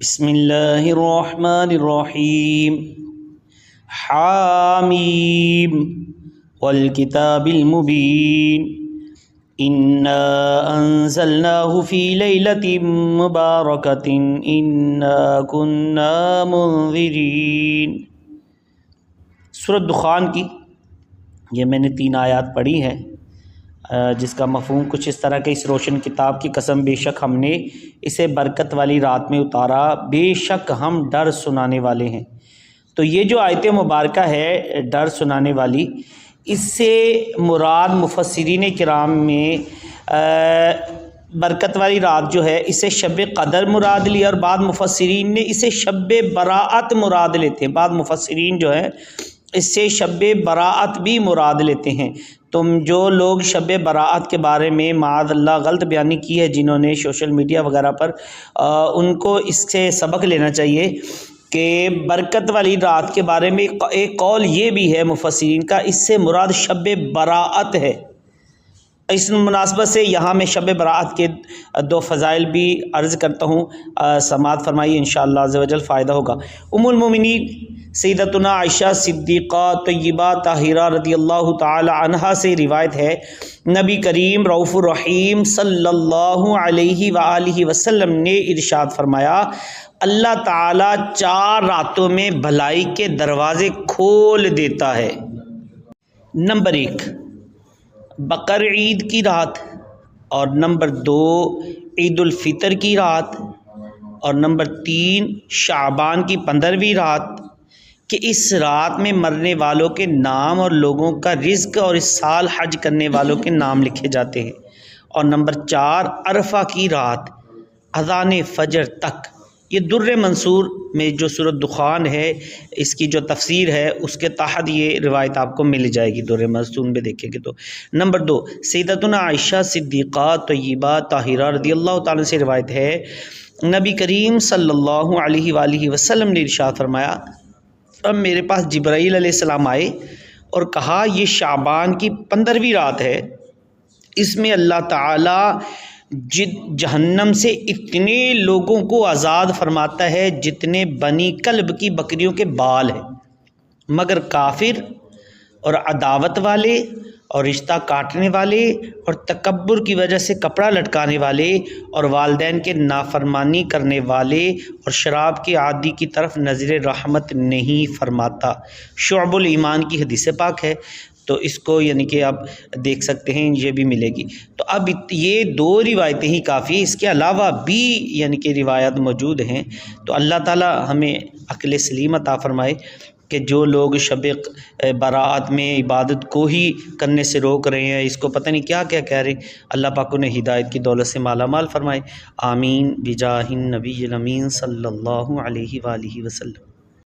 بسم اللہ الرحمن الرحیم حامیم والکتاب المبین انا انزلناہ فی لیلۃ مبارکۃ انا کنا منذرین۔ سورۃ دخان کی یہ میں نے 3 آیات پڑھی ہیں، جس کا مفہوم کچھ اس طرح کہ اس روشن کتاب کی قسم بے شک ہم نے اسے برکت والی رات میں اتارا، بے شک ہم ڈر سنانے والے ہیں۔ تو یہ جو آیت مبارکہ ہے ڈر سنانے والی، اس سے مراد مفسرین کرام میں برکت والی رات جو ہے اسے شب قدر مراد لی، اور بعض مفسرین نے اسے شب براءت مراد لیتے ہیں۔ بعض مفسرین جو ہے اس سے شب براءت بھی مراد لیتے ہیں۔ تم جو لوگ شب براءت کے بارے میں معاذ اللہ غلط بیانی کی ہے، جنہوں نے سوشل میڈیا وغیرہ پر، ان کو اس سے سبق لینا چاہیے کہ برکت والی رات کے بارے میں ایک قول یہ بھی ہے مفسرین کا، اس سے مراد شب براءت ہے۔ اس مناسبت سے یہاں میں شب براءت کے 2 فضائل بھی عرض کرتا ہوں، سماعت فرمائیے، انشاءاللہ عز و جل فائدہ ہوگا۔ ام المومنین سیدتنا عائشہ صدیقہ طیبہ طاہرہ رضی اللہ تعالی عنہا سے روایت ہے، نبی کریم رؤوف الرحیم صلی اللہ علیہ وآلہ وسلم نے ارشاد فرمایا، اللہ تعالی 4 راتوں میں بھلائی کے دروازے کھول دیتا ہے۔ نمبر 1 بقر عید کی رات، اور نمبر 2 عید الفطر کی رات، اور نمبر 3 شعبان کی 15ویں رات، کہ اس رات میں مرنے والوں کے نام اور لوگوں کا رزق اور اس سال حج کرنے والوں کے نام لکھے جاتے ہیں، اور نمبر 4 عرفہ کی رات اذان فجر تک۔ یہ در منصور میں جو سورۃ دخان ہے اس کی جو تفسیر ہے اس کے تحت یہ روایت آپ کو مل جائے گی، در منصور میں دیکھیں گے تو۔ نمبر 2 سیدتنا عائشہ صدیقہ طیبہ طاہرہ رضی اللہ تعالیٰ سے روایت ہے، نبی کریم صلی اللہ علیہ وآلہ وسلم نے ارشاد فرمایا، اب میرے پاس جبرائیل علیہ السلام آئے اور کہا یہ شعبان کی 15ویں رات ہے، اس میں اللہ تعالی جہنم سے اتنے لوگوں کو آزاد فرماتا ہے جتنے بنی کلب کی بکریوں کے بال ہیں، مگر کافر اور عداوت والے اور رشتہ کاٹنے والے اور تکبر کی وجہ سے کپڑا لٹکانے والے اور والدین کے نافرمانی کرنے والے اور شراب کے عادی کی طرف نظر رحمت نہیں فرماتا۔ شعب الایمان کی حدیث پاک ہے، تو اس کو یعنی کہ آپ دیکھ سکتے ہیں، یہ بھی ملے گی۔ تو اب یہ 2 روایتیں ہی کافی، اس کے علاوہ بھی یعنی کہ روایات موجود ہیں۔ تو اللہ تعالی ہمیں عقل سلیم عطا فرمائے کہ جو لوگ شب براءت میں عبادت کو ہی کرنے سے روک رہے ہیں، اس کو پتہ نہیں کیا کیا کہہ رہے ہیں، اللہ پاک انہیں ہدایت کی دولت سے مالا مال فرمائے، آمین بجاہ النبی الامین صلی اللہ علیہ وآلہ وسلم۔